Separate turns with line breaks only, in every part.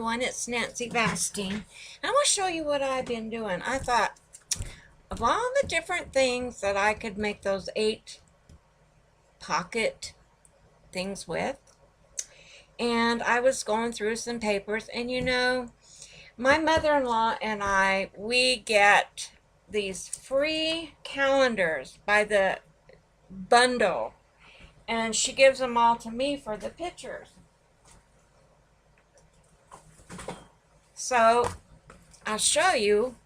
everyone, it's Nancy Vastine. I'm going to show you what I've been doing. I thought of all the different things that I could make those 8 pocket things with. And I was going through some papers, and you know, my mother-in-law and I, we get these free calendars by the bundle, and she gives them all to me for the pictures. So I'll show you.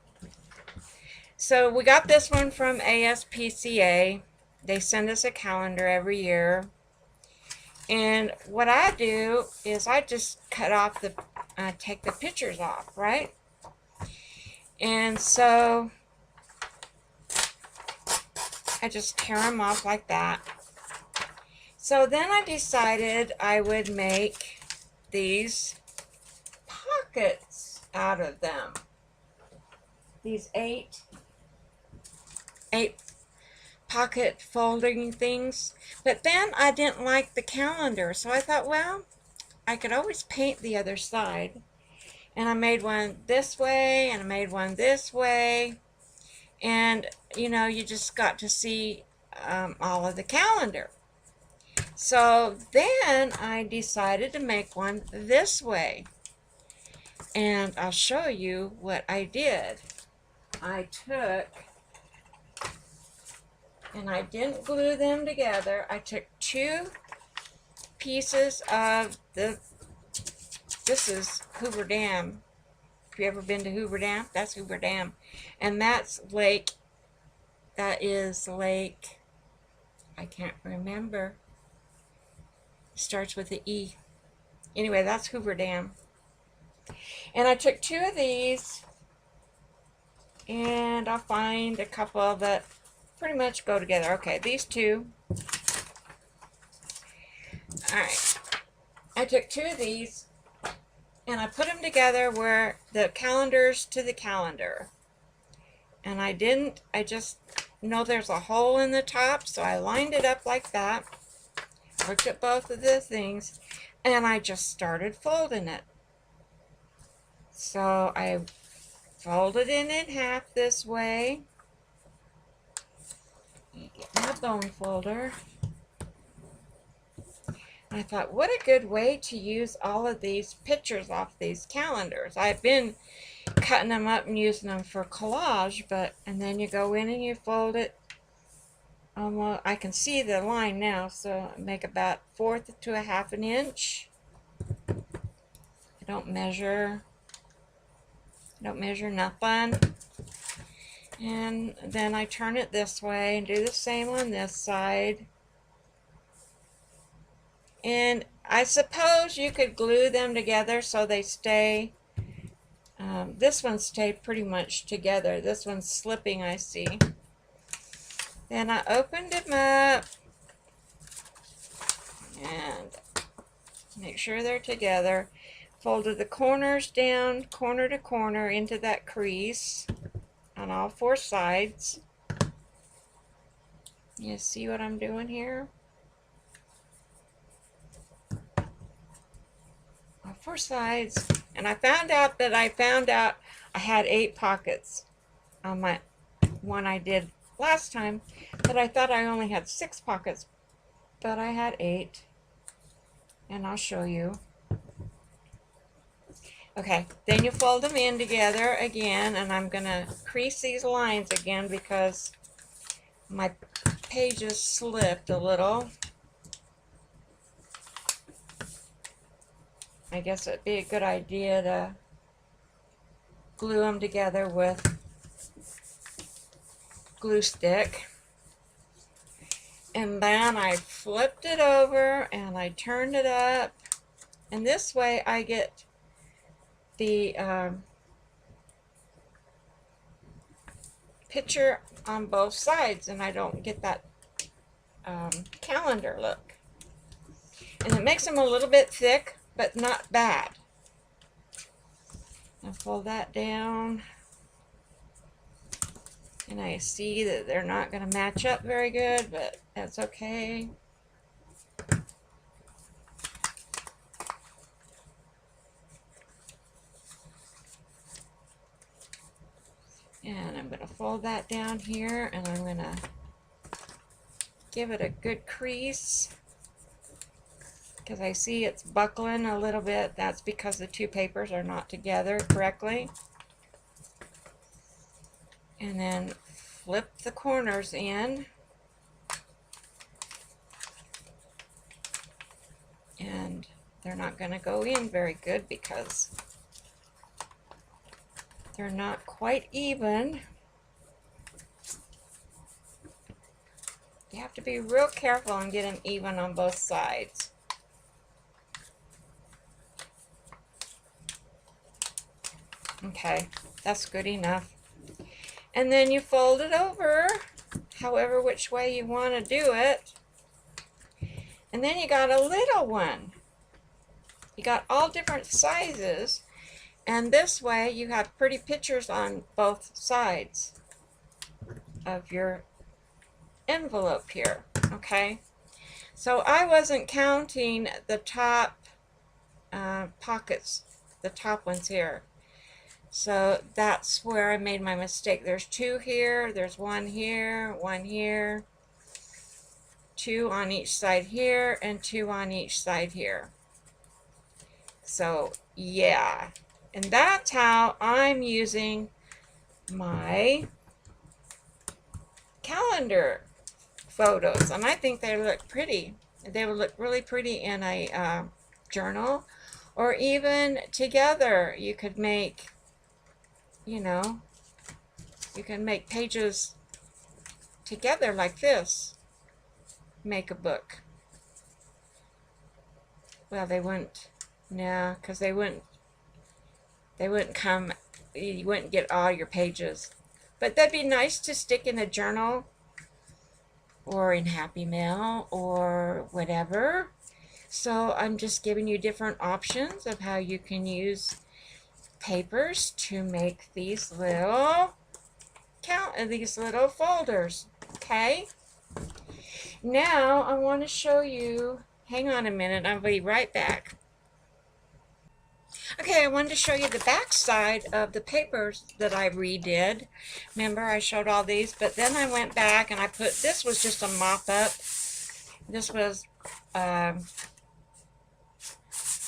So we got this one from ASPCA. They send us a calendar every year. And what I do is I just cut off the, take the pictures off, right? And so I just tear them off like that. So then I decided I would make these pockets out of them. These eight pocket folding things. But then I didn't like the calendar, so I thought, well, I could always paint the other side. And I made one this way, and I made one this way. And, you know, you just got to see all of the calendar. So then I decided to make one this way. And I'll show you what I did. I took, and I didn't glue them together, I took 2 pieces of this is Hoover Dam. Have you ever been to Hoover Dam? That's Hoover Dam. And that's Lake, that is Lake, I can't remember. It starts with an E. Anyway, that's Hoover Dam. And I took 2 of these, and I'll find a couple that pretty much go together. Okay, these 2. Alright. I took 2 of these, and I put them together where the calendar's to the calendar. And I just know there's a hole in the top, so I lined it up like that. Looked at both of the things, and I just started folding it. So I folded it in half this way. Get my bone folder. I thought, what a good way to use all of these pictures off these calendars. I've been cutting them up and using them for collage, and then you go in and you fold it. Almost, I can see the line now, so I make about 1/4 to 1/2 an inch. I don't measure nothing. And then I turn it this way and do the same on this side. And I suppose you could glue them together so they stay. This one stayed pretty much together. This one's slipping, I see. Then I opened them up and make sure they're together. Folded the corners down, corner to corner, into that crease on all 4 sides. You see what I'm doing here? On 4 sides. And I found out I had 8 pockets on my one I did last time, but I thought I only had 6 pockets, but I had 8. And I'll show you. Okay, then you fold them in together again, and I'm going to crease these lines again because my pages slipped a little. I guess it'd be a good idea to glue them together with glue stick. And then I flipped it over and I turned it up, and this way I get the picture on both sides, and I don't get that calendar look. And it makes them a little bit thick, but not bad. I'll fold that down, and I see that they're not going to match up very good, but that's okay. And I'm going to fold that down here, and I'm going to give it a good crease because I see it's buckling a little bit. That's because the two papers are not together correctly. And then flip the corners in. And they're not going to go in very good because they're not quite even. You have to be real careful and get them even on both sides. Okay, that's good enough. And then you fold it over, however which way you want to do it. And then you got a little one. You got all different sizes. And this way you have pretty pictures on both sides of your envelope here. Okay, so I wasn't counting the top pockets, the top ones here. So that's where I made my mistake. There's two here, there's one here, two on each side here, and two on each side here. So yeah, and that's how I'm using my calendar photos, and I think they look pretty. They would look really pretty in a journal, or even together. You could make, you know, you can make pages together like this. Make a book. Well, they wouldn't, no, because they wouldn't come, you wouldn't get all your pages. But that'd be nice to stick in a journal or in Happy Mail or whatever. So I'm just giving you different options of how you can use papers to make these little folders. Okay, now I want to show you, hang on a minute, I'll be right back. Okay, I wanted to show you the back side of the papers that I redid. Remember, I showed all these, but then I went back and I put, this was just a mop-up. This was,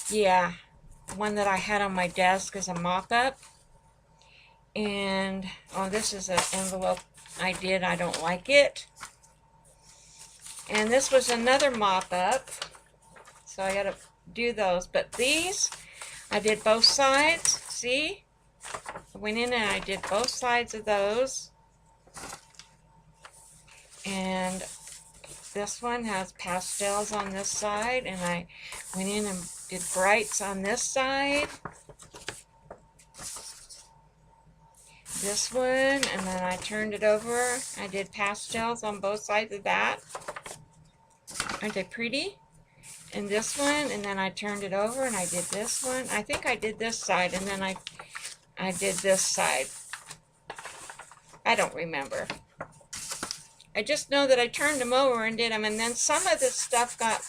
yeah, one that I had on my desk as a mop-up. And, oh, this is an envelope I did. I don't like it. And this was another mop-up. So I got to do those. But these, I did both sides. See? I went in and I did both sides of those. And this one has pastels on this side. And I went in and did brights on this side. This one, and then I turned it over. I did pastels on both sides of that. Aren't they pretty? And this one, and then I turned it over and I did this one. I think I did this side, and then I did this side. I don't remember. I just know that I turned them over and did them, and then some of this stuff got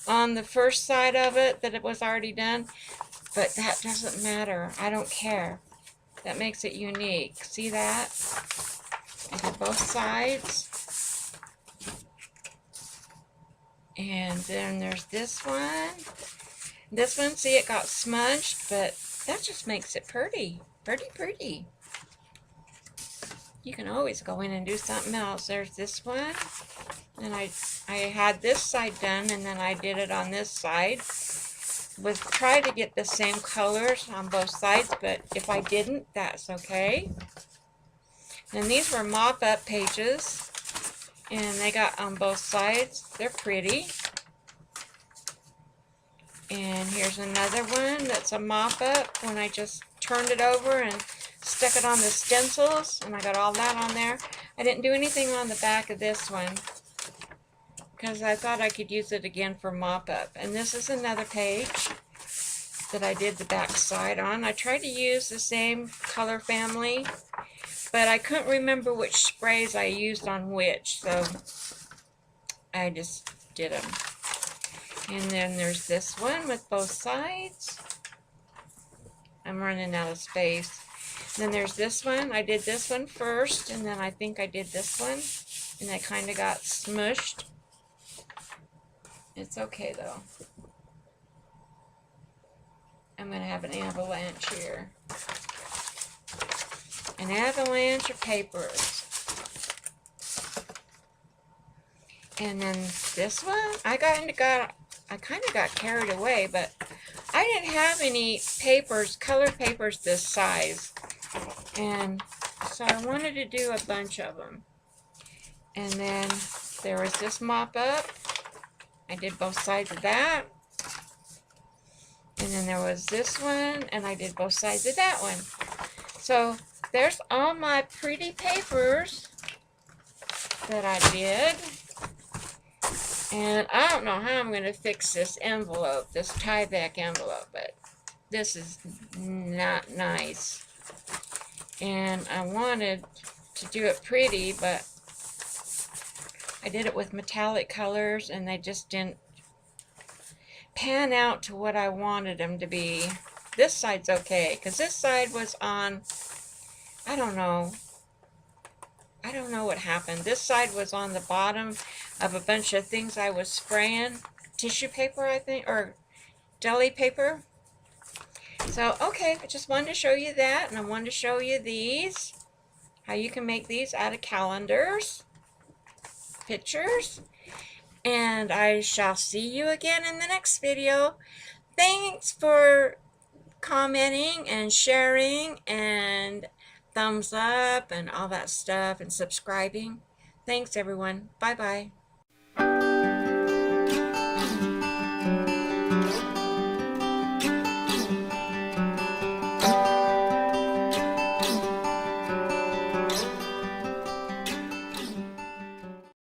on the first side of it that it was already done, but that doesn't matter. I don't care. That makes it unique. See that? I did both sides. And then there's this one. This one, see, it got smudged, but that just makes it pretty. Pretty, pretty. You can always go in and do something else. There's this one. And I had this side done, and then I did it on this side. Was try to get the same colors on both sides, but if I didn't, that's okay. And these were mop-up pages, and they got on both sides. They're pretty. And here's another one that's a mop-up when I just turned it over and stuck it on the stencils, and I got all that on there. I didn't do anything on the back of this one because I thought I could use it again for mop-up. And this is another page that I did the back side on. I tried to use the same color family, but I couldn't remember which sprays I used on which, so I just did them. And then there's this one with both sides. I'm running out of space. Then there's this one. I did this one first, and then I think I did this one, and it kind of got smushed. It's okay though. I'm going to have an avalanche here. An avalanche of papers. And then this one, I kind of got carried away, but I didn't have any papers, colored papers this size. And so I wanted to do a bunch of them. And then there was this mop-up. I did both sides of that. And then there was this one, and I did both sides of that one. So there's all my pretty papers that I did. And I don't know how I'm going to fix this envelope, this tie-back envelope, but this is not nice. And I wanted to do it pretty, but I did it with metallic colors, and they just didn't pan out to what I wanted them to be. This side's okay, because this side was on, I don't know what happened. This side was on the bottom of a bunch of things I was spraying. Tissue paper, I think, or deli paper. So, okay, I just wanted to show you that, and I wanted to show you these. How you can make these out of calendars, pictures. And I shall see you again in the next video. Thanks for commenting and sharing and thumbs up and all that stuff and subscribing. Thanks, everyone. Bye-bye.